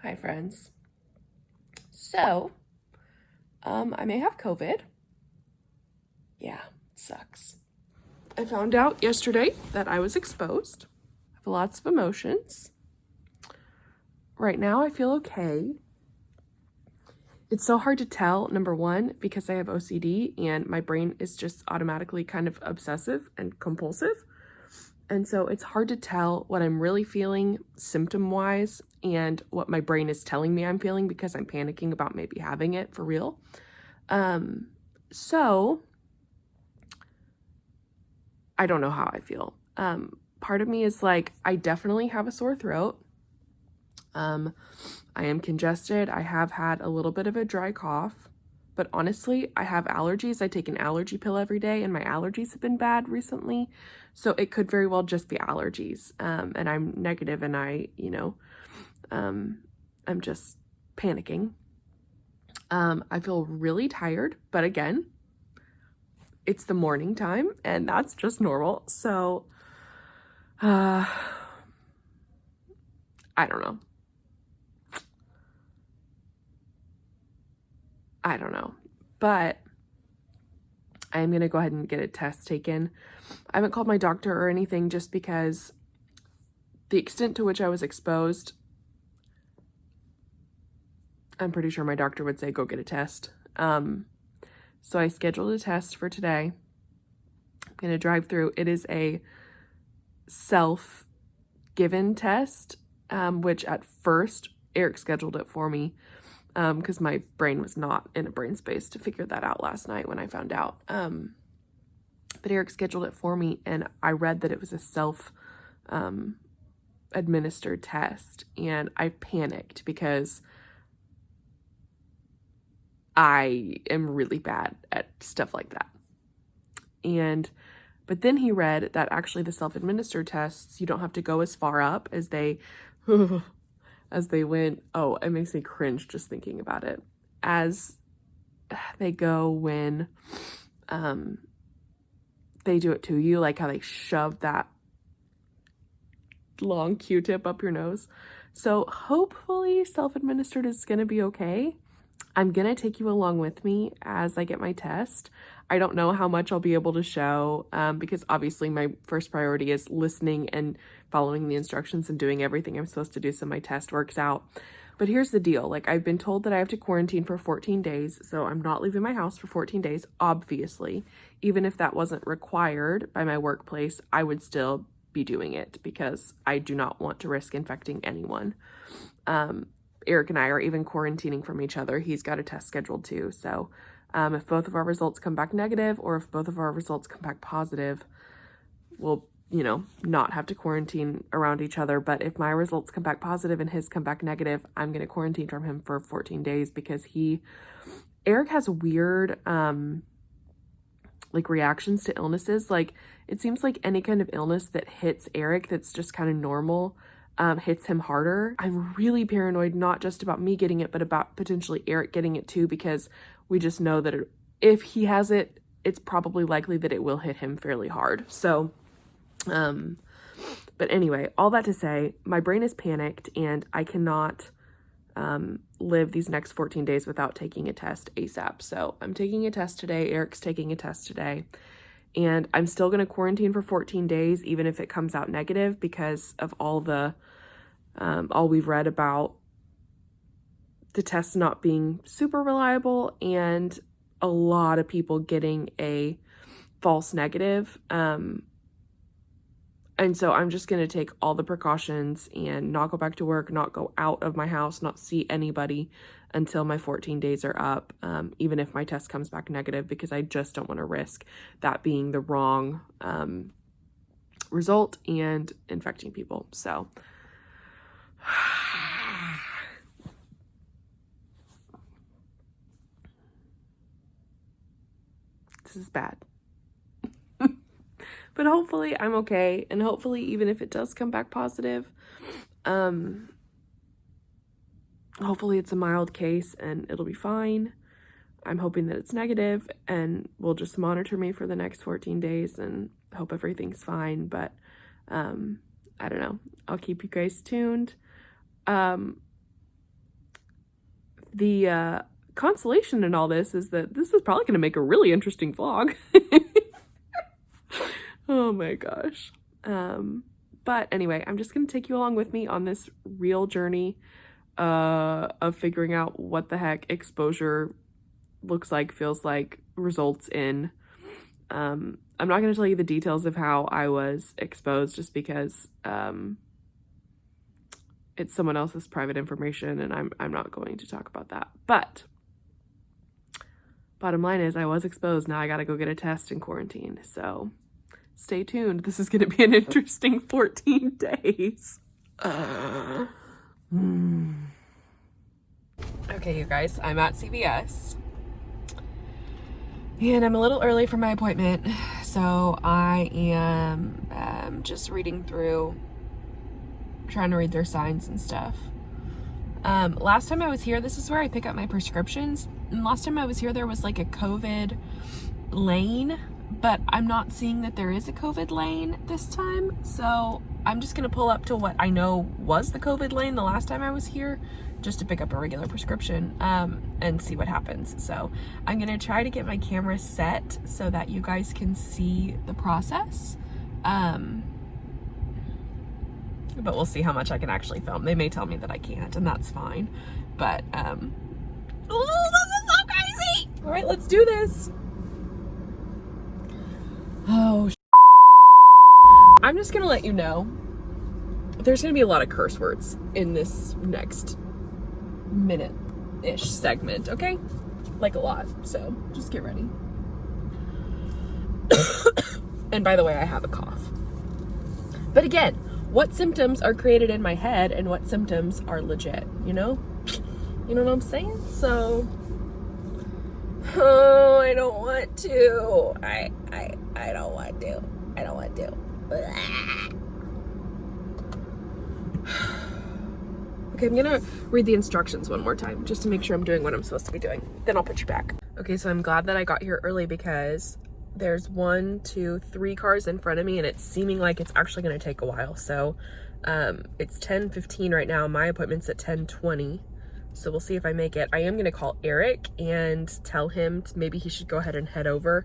Hi, friends. So, I may have COVID. Yeah, it sucks. I found out yesterday that I was exposed. I have lots of emotions. Right now, I feel okay. It's so hard to tell, number one, because I have OCD and my brain is just automatically kind of obsessive and compulsive. And so it's hard to tell what I'm really feeling symptom-wise and what my brain is telling me I'm feeling because I'm panicking about maybe having it for real. So I don't know how I feel. Part of me is like, I definitely have a sore throat. I am congested. I have had a little bit of a dry cough, but honestly, I have allergies. I take an allergy pill every day and my allergies have been bad recently. So it could very well just be allergies. And I'm negative and I'm just panicking. I feel really tired, but again, it's the morning time and that's just normal. So, I don't know. But I'm going to go ahead and get a test taken. I haven't called my doctor or anything just because the extent to which I was exposed, I'm pretty sure my doctor would say, go get a test. So I scheduled a test for today. I'm going to drive through. It is a self-given test, which at first Eric scheduled it for me because my brain was not in a brain space to figure that out last night when I found out. But Eric scheduled it for me, and I read that it was a self-administered test, and I panicked because I am really bad at stuff like that. But then he read that actually the self-administered tests, you don't have to go as far up as they went. Oh, it makes me cringe just thinking about it. As they go when they do it to you, like how they shove that long Q-tip up your nose. So hopefully self-administered is going to be okay. I'm going to take you along with me as I get my test. I don't know how much I'll be able to show because obviously my first priority is listening and following the instructions and doing everything I'm supposed to do so my test works out. But here's the deal. Like, I've been told that I have to quarantine for 14 days, so I'm not leaving my house for 14 days, obviously. Even if that wasn't required by my workplace, I would still be doing it because I do not want to risk infecting anyone. Eric and I are even quarantining from each other. He's got a test scheduled too. So if both of our results come back negative or if both of our results come back positive, we'll, not have to quarantine around each other. But if my results come back positive and his come back negative, I'm going to quarantine from him for 14 days because Eric has weird, reactions to illnesses. Like, it seems like any kind of illness that hits Eric that's just kind of normal hits him harder. I'm really paranoid, not just about me getting it, but about potentially Eric getting it too, because we just know that if he has it, it's probably likely that it will hit him fairly hard. So, but anyway, all that to say, my brain is panicked and I cannot live these next 14 days without taking a test ASAP. So I'm taking a test today. Eric's taking a test today. And I'm still going to quarantine for 14 days, even if it comes out negative, because of all we've read about the tests not being super reliable and a lot of people getting a false negative. And so I'm just going to take all the precautions and not go back to work, not go out of my house, not see anybody until my 14 days are up, even if my test comes back negative, because I just don't want to risk that being the wrong result and infecting people. So this is bad. But hopefully I'm okay, and hopefully even if it does come back positive, hopefully it's a mild case and it'll be fine. I'm hoping that it's negative and will just monitor me for the next 14 days and hope everything's fine. But I don't know. I'll keep you guys tuned. The consolation in all this is that this is probably going to make a really interesting vlog. Oh my gosh. But anyway, I'm just going to take you along with me on this real journey of figuring out what the heck exposure looks like, feels like, results in. I'm not going to tell you the details of how I was exposed just because it's someone else's private information and I'm not going to talk about that. But bottom line is I was exposed. Now I got to go get a test and quarantine. So stay tuned. This is going to be an interesting 14 days. Okay, you guys, I'm at CVS. And I'm a little early for my appointment, so I am just reading through, trying to read their signs and stuff. Last time I was here, this is where I pick up my prescriptions. And last time I was here, there was like a COVID lane, but I'm not seeing that there is a COVID lane this time. So I'm just gonna pull up to what I know was the COVID lane the last time I was here, just to pick up a regular prescription and see what happens. So I'm gonna try to get my camera set so that you guys can see the process. But we'll see how much I can actually film. They may tell me that I can't, and that's fine. But, oh, this is so crazy! All right, let's do this. Oh, I'm just gonna let you know, there's gonna be a lot of curse words in this next minute-ish segment, okay? Like a lot, so just get ready. And by the way, I have a cough. But again, what symptoms are created in my head and what symptoms are legit, you know? You know what I'm saying? So, oh, I don't want to. I don't want to. I don't want to. Okay, I'm gonna read the instructions one more time just to make sure I'm doing what I'm supposed to be doing. Then I'll put you back. Okay, so I'm glad that I got here early because there's 1, 2, 3 cars in front of me and it's seeming like it's actually gonna take a while. So it's 10:15 right now. My appointment's at 10:20. So we'll see if I make it. I am gonna call Eric and tell him maybe he should go ahead and head over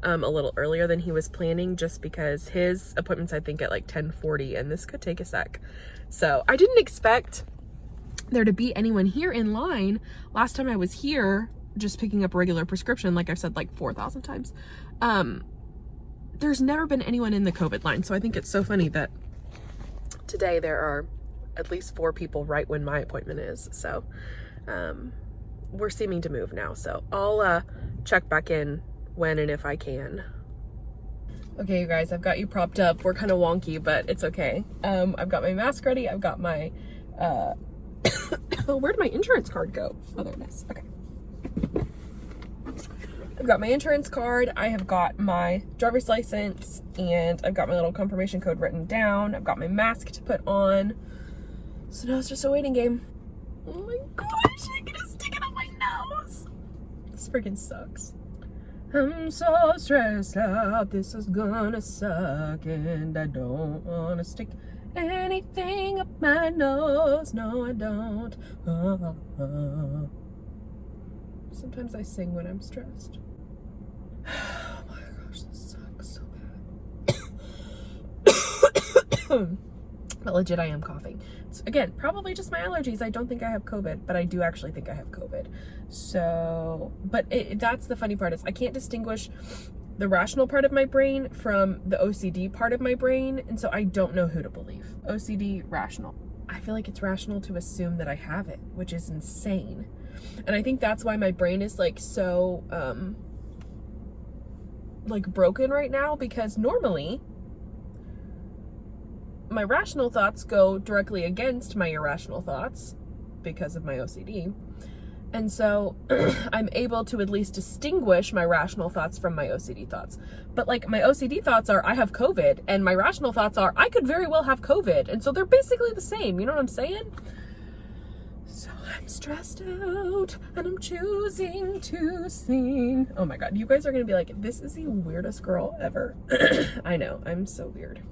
a little earlier than he was planning, just because his appointment's I think at like 10:40 and this could take a sec. So I didn't expect there to be anyone here in line. Last time I was here just picking up a regular prescription, like I've said like 4,000 times, there's never been anyone in the COVID line. So I think it's so funny that today there are at least 4 people right when my appointment is. So we're seeming to move now. So I'll check back in when and if I can. Okay, you guys, I've got you propped up. We're kind of wonky, but it's okay. I've got my mask ready. I've got my, where'd my insurance card go? Oh, there it is. Okay. I've got my insurance card. I have got my driver's license and I've got my little confirmation code written down. I've got my mask to put on. So now it's just a waiting game. Oh my gosh, I'm gonna stick it on my nose. This freaking sucks. I'm so stressed out, this is gonna suck, and I don't wanna stick anything up my nose. No, I don't. Sometimes I sing when I'm stressed. Oh my gosh, this sucks so bad. But legit, I am coughing. So again, probably just my allergies. I don't think I have COVID, but I do actually think I have COVID. So, but that's the funny part, is I can't distinguish the rational part of my brain from the OCD part of my brain. And so I don't know who to believe. OCD, rational. I feel like it's rational to assume that I have it, which is insane. And I think that's why my brain is like so, like broken right now, because normally my rational thoughts go directly against my irrational thoughts because of my OCD. And so I'm able to at least distinguish my rational thoughts from my OCD thoughts. But like my OCD thoughts are, I have COVID, and my rational thoughts are, I could very well have COVID. And so they're basically the same. You know what I'm saying? So I'm stressed out and I'm choosing to sing. Oh my God, you guys are gonna be like, this is the weirdest girl ever. I know, I'm so weird.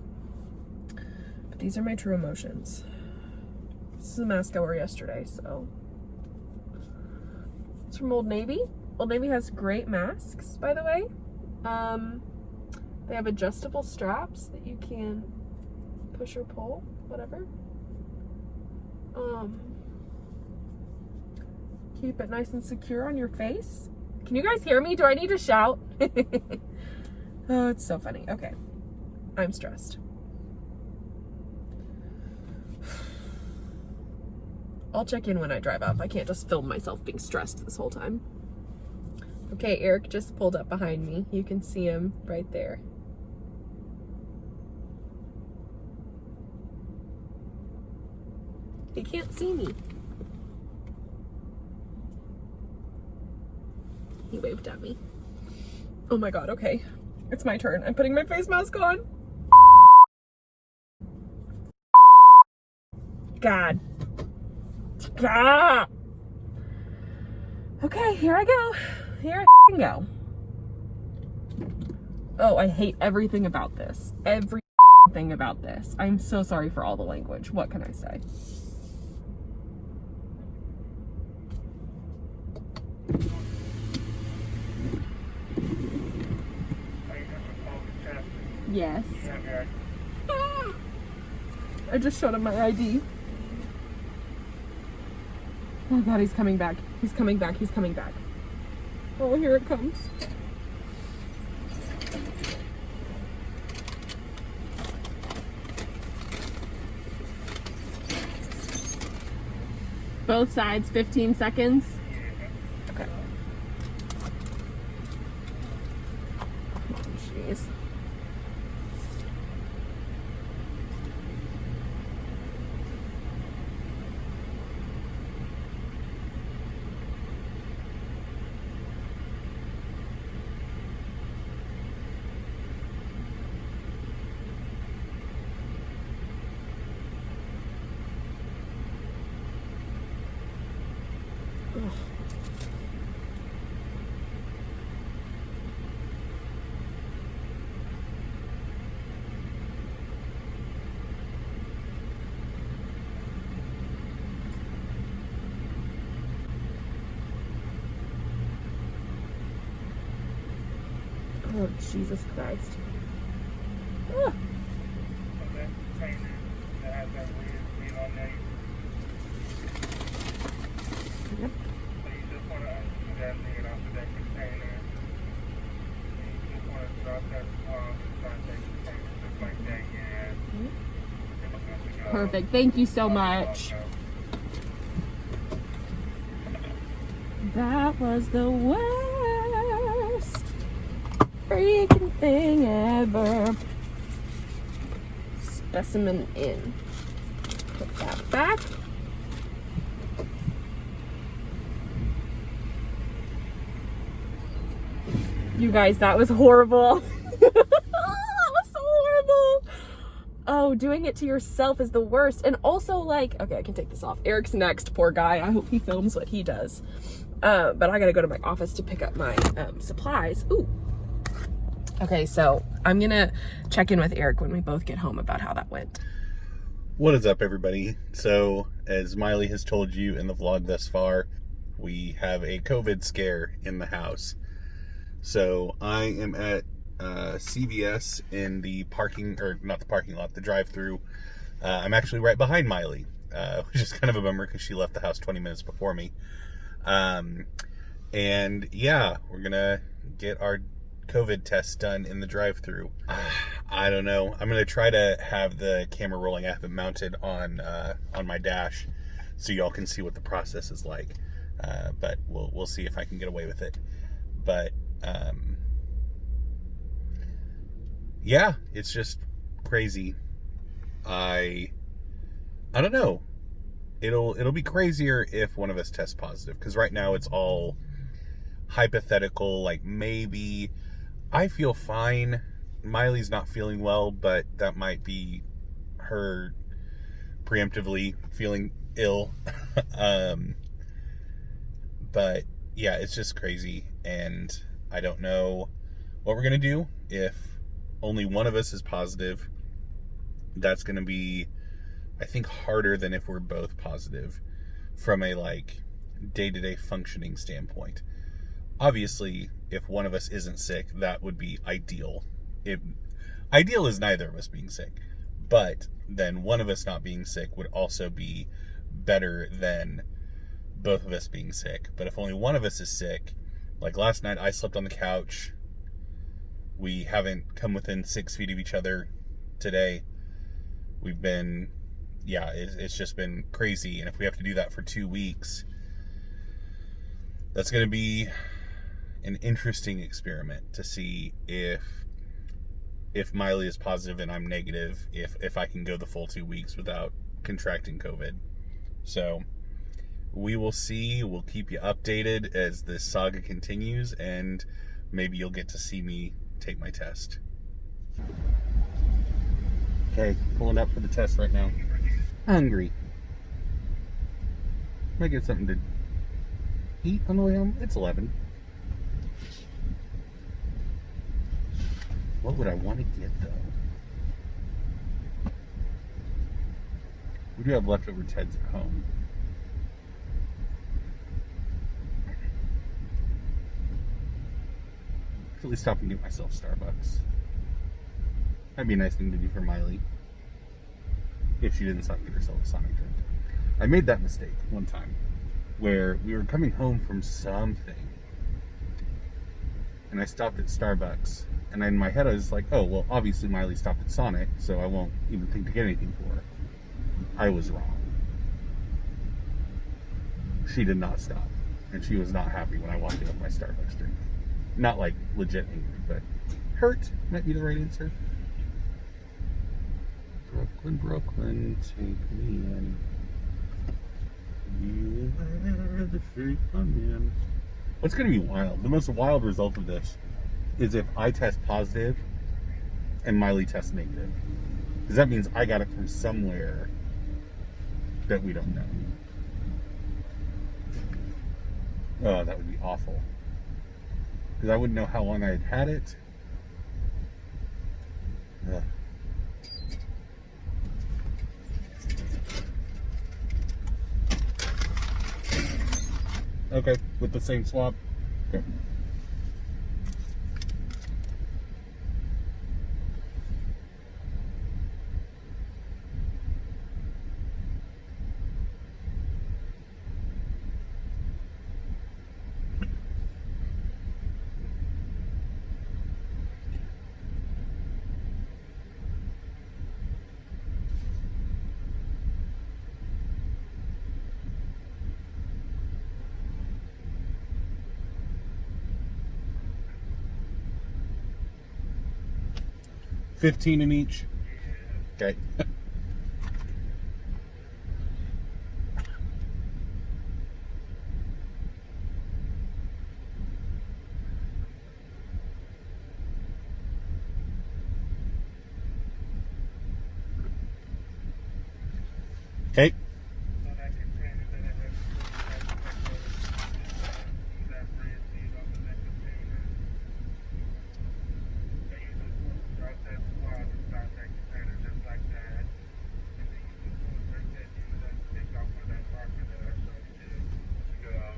But these are my true emotions. This is the mask I wore yesterday, so from Old Navy. Old Navy has great masks, by the way. They have adjustable straps that you can push or pull, whatever. Keep it nice and secure on your face. Can you guys hear me? Do I need to shout? Oh, it's so funny. Okay. I'm stressed. I'll check in when I drive up. I can't just film myself being stressed this whole time. Okay, Eric just pulled up behind me. You can see him right there. He can't see me. He waved at me. Oh my God, okay. It's my turn. I'm putting my face mask on. God. Ah! Okay, here I go. Here I go. Oh, I hate everything about this. Everything about this. I'm so sorry for all the language. What can I say? Yes. I just showed him my ID. Oh God, he's coming back. He's coming back. He's coming back. Oh, here it comes. Both sides, 15 seconds. Okay. Oh, jeez. Oh, Jesus Christ. Ah. Yep. Perfect. Thank you so much. That was the worst freaking thing ever. Specimen in. Put that back. You guys, that was horrible. That was so horrible. Oh, doing it to yourself is the worst. And also, like, okay, I can take this off. Eric's next, poor guy. I hope he films what he does. But I gotta go to my office to pick up my supplies. Ooh. Okay, so I'm gonna check in with Eric when we both get home about how that went. What is up, everybody? So, as Miley has told you in the vlog thus far, we have a COVID scare in the house. So, I am at CVS in the parking, or not the parking lot, the drive-through. I'm actually right behind Miley, which is kind of a bummer because she left the house 20 minutes before me. And yeah, we're gonna get our COVID test done in the drive-through. I don't know. I'm gonna try to have the camera rolling. I have it mounted on my dash, so y'all can see what the process is like. But we'll see if I can get away with it. But yeah, it's just crazy. I don't know. It'll be crazier if one of us tests positive, because right now it's all hypothetical. Like, maybe I feel fine. Miley's not feeling well, but that might be her preemptively feeling ill. But yeah, it's just crazy, and I don't know what we're gonna do if only one of us is positive. That's gonna be, I think, harder than if we're both positive from a, like, day-to-day functioning standpoint. Obviously, if one of us isn't sick, that would be ideal. Ideal is neither of us being sick, but then one of us not being sick would also be better than both of us being sick. But if only one of us is sick, like last night I slept on the couch. We haven't come within 6 feet of each other today. We've been, it's just been crazy. And if we have to do that for 2 weeks, that's going to be an interesting experiment to see if Miley is positive and I'm negative, if I can go the full 2 weeks without contracting COVID. So we will see. We'll keep you updated as this saga continues, and maybe you'll get to see me take my test. Okay, pulling up for the test right now. Hungry. Might get something to eat on the way home. It's 11. What would I want to get, though? We do have leftover Teds at home. At least stop and get myself Starbucks. That'd be a nice thing to do for Miley, if she didn't stop and get herself a Sonic drink. I made that mistake one time, where we were coming home from something, and I stopped at Starbucks. And in my head, I was like, oh, well, obviously Miley stopped at Sonic, so I won't even think to get anything for her. I was wrong. She did not stop. And she was not happy when I walked in with my Starbucks drink. Not like legit angry, but hurt might be the right answer. Brooklyn, Brooklyn, take me in. You are the freak I'm in. What's going to be wild? The most wild result of this is if I test positive and Miley tests negative. Because that means I got it from somewhere that we don't know. Oh, that would be awful. Because I wouldn't know how long I had had it. Ugh. Okay, with the same swab. Okay. $15 in each. Okay. Okay.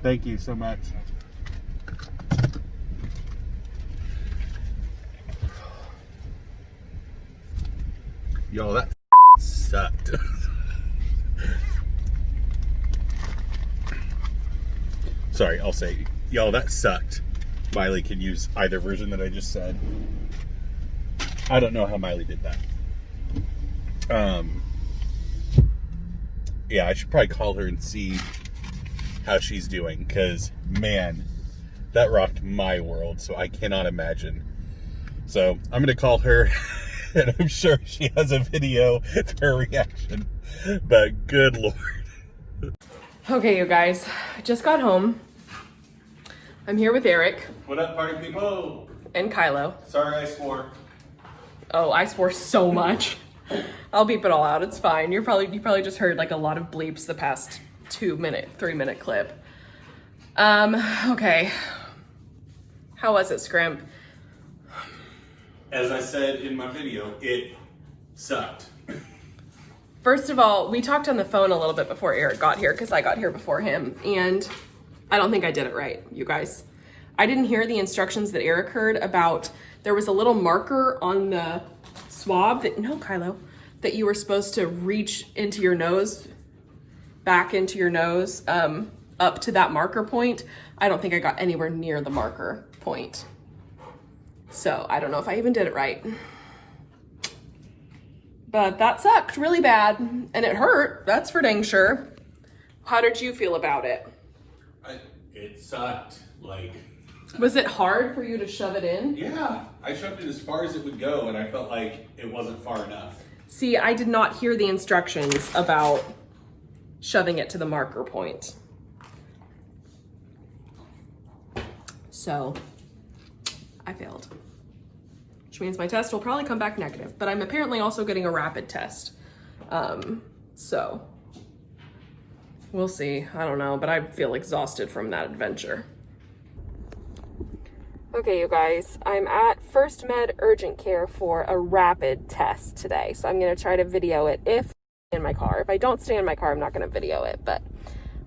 Thank you so much. Yo, that sucked. Sorry, I'll say, yo, that sucked. Miley can use either version that I just said. I don't know how Miley did that. Yeah, I should probably call her and see how she's doing, because man, that rocked my world, so I cannot imagine. So I'm gonna call her and I'm sure she has a video of her reaction, but good lord. Okay, you guys, I just got home. I'm here with Eric. What up, party people? And Kylo. Sorry I swore. Oh, I swore so much. I'll beep it all out, it's fine. You probably just heard like a lot of bleeps the past 3-minute clip. Okay. How was it, Scrimp? As I said in my video, it sucked. First of all, we talked on the phone a little bit before Eric got here, because I got here before him, and I don't think I did it right, you guys. I didn't hear the instructions that Eric heard about, there was a little marker on the swab that, no, Kylo, that you were supposed to reach into your nose, back into your nose, up to that marker point. I don't think I got anywhere near the marker point. So I don't know if I even did it right. But that sucked really bad, and it hurt, that's for dang sure. How did you feel about it? It sucked. Like, was it hard for you to shove it in? Yeah, I shoved it as far as it would go, and I felt like it wasn't far enough. See, I did not hear the instructions about shoving it to the marker point. So I failed, which means my test will probably come back negative, but I'm apparently also getting a rapid test. So we'll see. I don't know, but I feel exhausted from that adventure. Okay, you guys, I'm at First Med Urgent Care for a rapid test today. So I'm gonna try to video it if in my car. If I don't stay in my car, I'm not gonna video it, but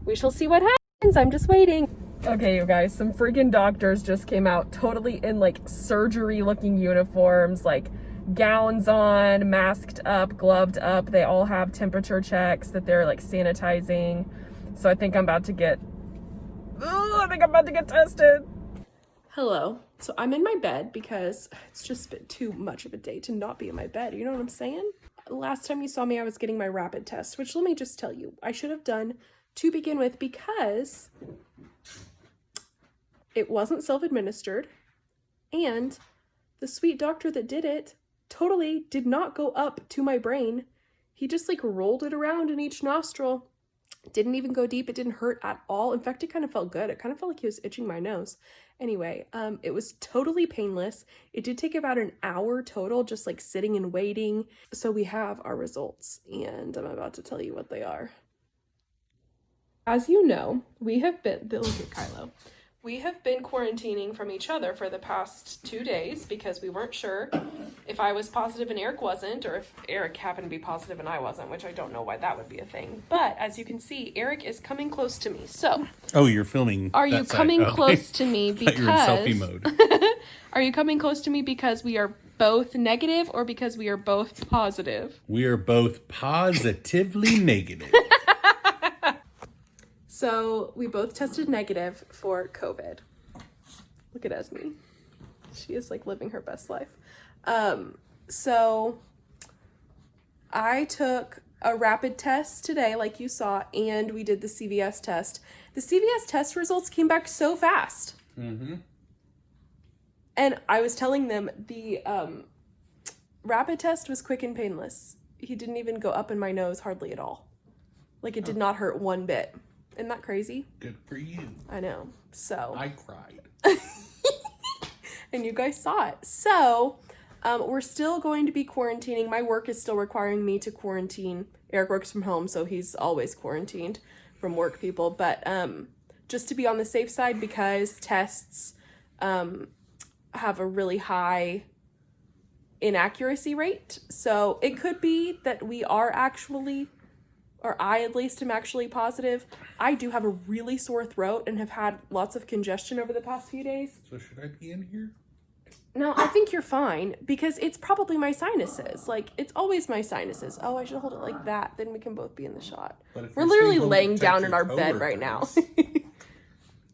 we shall see what happens. I'm just waiting. Okay, you guys, some freaking doctors just came out totally in like surgery looking uniforms, like gowns on, masked up, gloved up. They all have temperature checks that they're like sanitizing. So I think I'm about to get tested. Hello. So I'm in my bed because it's just been too much of a day to not be in my bed. You know what I'm saying? Last time you saw me, I was getting my rapid test, which let me just tell you, I should have done to begin with because it wasn't self-administered, and the sweet doctor that did it totally did not go up to my brain. He just like rolled it around in each nostril. Didn't even go deep. It didn't hurt at all. In fact, it kind of felt good. It kind of felt like he was itching my nose. Anyway, it was totally painless. It did take about an hour total, just like sitting and waiting. So we have our results, and I'm about to tell you what they are. As you know, we have been, look at Kylo. We have been quarantining from each other for the past 2 days because we weren't sure if I was positive and Eric wasn't, or if Eric happened to be positive and I wasn't, which I don't know why that would be a thing. But as you can see, Eric is coming close to me. So, oh, you're filming. Are you coming close to me because you're in selfie mode? Are you coming close to me because we are both negative or because we are both positive? We are both positively negative. So we both tested negative for COVID. Look at Esme. She is like living her best life. So I took a rapid test today, like you saw, and we did the CVS test. The CVS test results came back so fast. Mm-hmm. And I was telling them the rapid test was quick and painless. He didn't even go up in my nose hardly at all. Like it did not hurt one bit. Isn't that crazy? Good for you. I know. So I cried. And you guys saw it. So we're still going to be quarantining. My work is still requiring me to quarantine. Eric works from home, so he's always quarantined from work people. But just to be on the safe side, because tests have a really high inaccuracy rate. So it could be that we are actually, or I at least am actually positive. I do have a really sore throat and have had lots of congestion over the past few days. So should I be in here? No, I think you're fine because it's probably my sinuses. Like, it's always my sinuses. Oh, I should hold it like that. Then we can both be in the shot. We're literally laying down in our bed right now.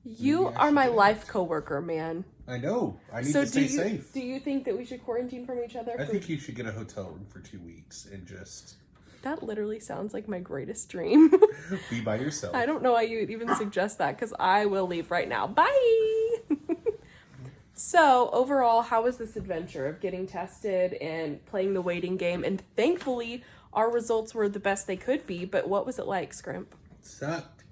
You are my life coworker, man. I know. I need to stay safe. Do you think that we should quarantine from each other? I think you should get a hotel room for 2 weeks and just... That literally sounds like my greatest dream. Be by yourself. I don't know why you would even suggest that because I will leave right now. Bye! So, overall, how was this adventure of getting tested and playing the waiting game? And thankfully, our results were the best they could be. But what was it like, Scrimp? It sucked.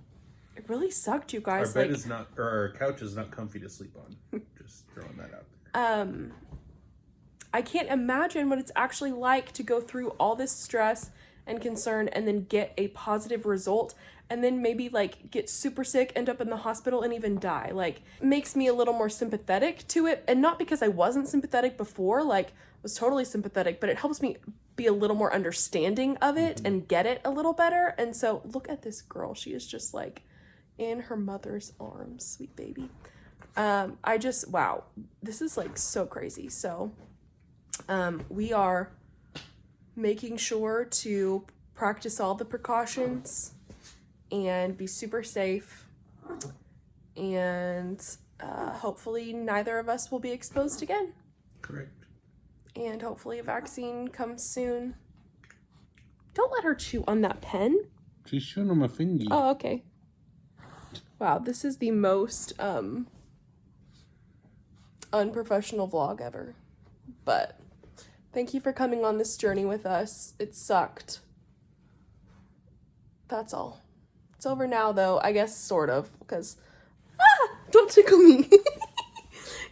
It really sucked, you guys. Our bed is not, or our couch is not comfy to sleep on. Just throwing that out there. I can't imagine what it's actually like to go through all this stress and concern and then get a positive result and then maybe like get super sick, end up in the hospital and even die. Like, makes me a little more sympathetic to it. And not because I wasn't sympathetic before, like I was totally sympathetic, but it helps me be a little more understanding of it and get it a little better. And so look at this girl. She is just like in her mother's arms. Sweet baby. Wow, this is like so crazy. So, we are making sure to practice all the precautions and be super safe, and hopefully neither of us will be exposed again. Correct. And hopefully a vaccine comes soon. Don't let her chew on that pen. She's chewing on my finger. Oh, okay. Wow, this is the most unprofessional vlog ever. But thank you for coming on this journey with us. It sucked. That's all. It's over now, though. I guess sort of, because don't tickle me.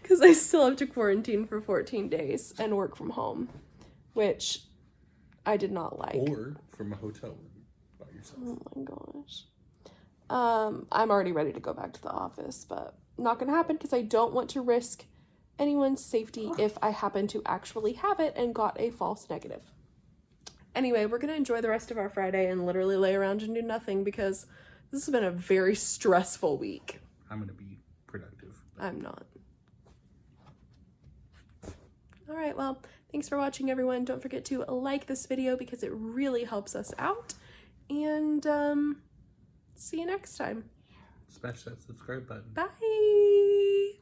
Because I still have to quarantine for 14 days and work from home, which I did not like. Or from a hotel room by yourself. Oh my gosh. I'm already ready to go back to the office, but not gonna happen because I don't want to risk anyone's safety if I happen to actually have it and got a false negative. Anyway, we're gonna enjoy the rest of our Friday and literally lay around and do nothing because this has been a very stressful week. I'm gonna be productive. I'm not. All right, well, thanks for watching, everyone. Don't forget to like this video because it really helps us out. And see you next time. Smash that subscribe button. Bye.